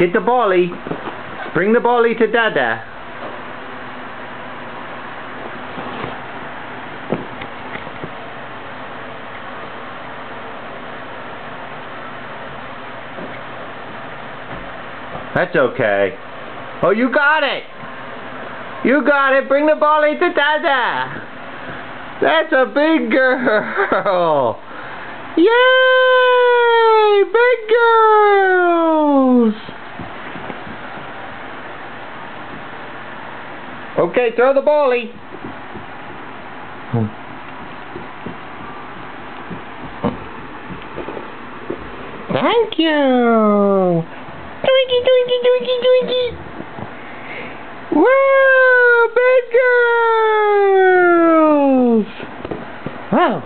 Get the bally. Bring the bally to Dada. That's okay. Oh, you got it! You got it! Bring the bally to Dada! That's a big girl! Yay! Big girls! Okay, throw the bally. Thank you! Doinky, doinky, doinky, doinky! Whoa! Big girls! Wow!